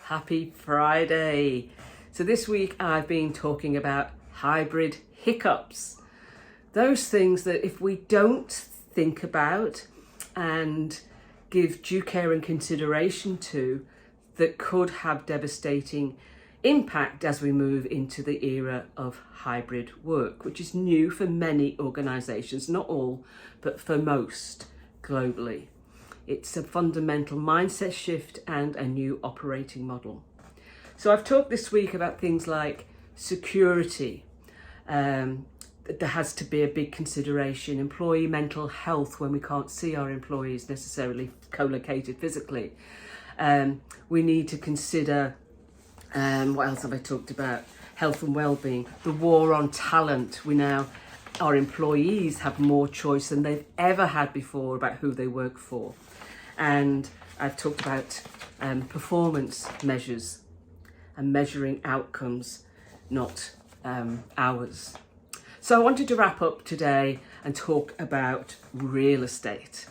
Happy Friday. So this week I've been talking about hybrid hiccups. Those things that if we don't think about and give due care and consideration to, that could have devastating impact as we move into the era of hybrid work, which is new for many organisations, not all, but for most globally. It's a fundamental mindset shift and a new operating model. So I've talked this week about things like security. There has to be a big consideration. Employee mental health when we can't see our employees necessarily co-located physically. We need to consider, what else have I talked about? Health and well-being. The war on talent. Our employees have more choice than they've ever had before about who they work for. And I've talked about performance measures and measuring outcomes, not hours. So I wanted to wrap up today and talk about real estate.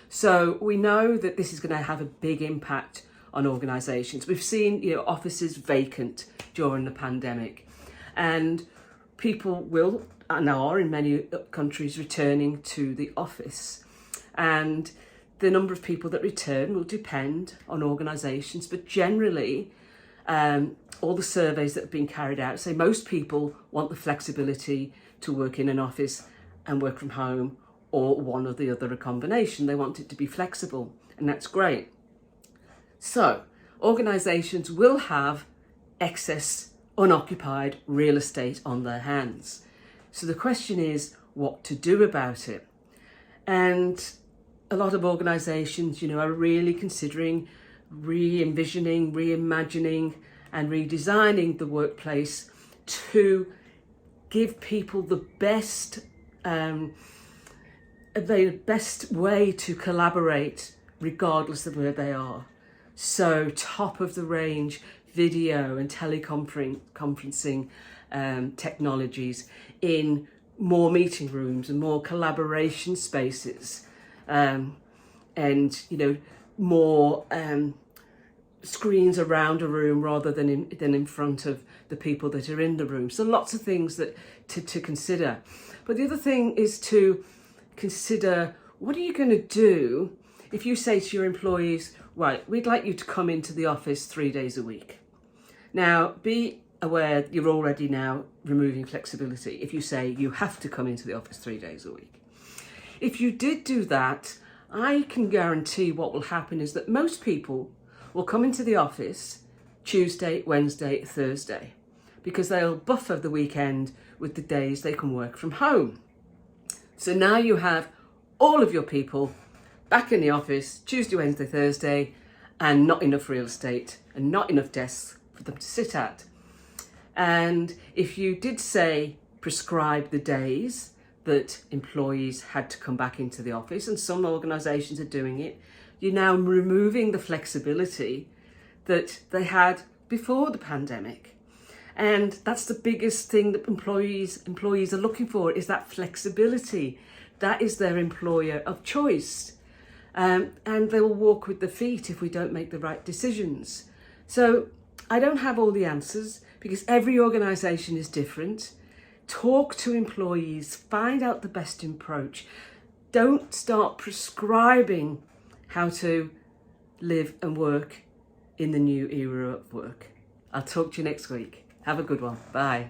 So we know that this is going to have a big impact on organisations. We've seen, offices vacant during the pandemic, and people will and are in many countries returning to the office. And the number of people that return will depend on organisations, but generally, all the surveys that have been carried out say most people want the flexibility to work in an office and work from home, or one or the other, a combination. They want it to be flexible, and that's great. So organisations will have excess unoccupied real estate on their hands. So the question is what to do about it. And a lot of organisations, are really considering re-envisioning, reimagining and redesigning the workplace to give people the best way to collaborate regardless of where they are. So top of the range video and teleconferencing technologies in more meeting rooms and more collaboration spaces, and more screens around a room rather than in front of the people that are in the room. So lots of things that to consider. But the other thing is to consider, what are you going to do if you say to your employees, right, we'd like you to come into the office 3 days a week. Now, be aware you're already now removing flexibility if you say you have to come into the office 3 days a week. If you did do that, I can guarantee what will happen is that most people will come into the office Tuesday, Wednesday, Thursday, because they'll buffer the weekend with the days they can work from home. So now you have all of your people back in the office Tuesday, Wednesday, Thursday, and not enough real estate and not enough desks for them to sit at. And if you did say prescribe the days that employees had to come back into the office, and some organisations are doing it, you're now removing the flexibility that they had before the pandemic. And that's the biggest thing that employees are looking for, is that flexibility. That is their employer of choice. And they will walk with their feet if we don't make the right decisions. So I don't have all the answers because every organisation is different. Talk to employees, find out the best approach. Don't start prescribing how to live and work in the new era of work. I'll talk to you next week. Have a good one. Bye.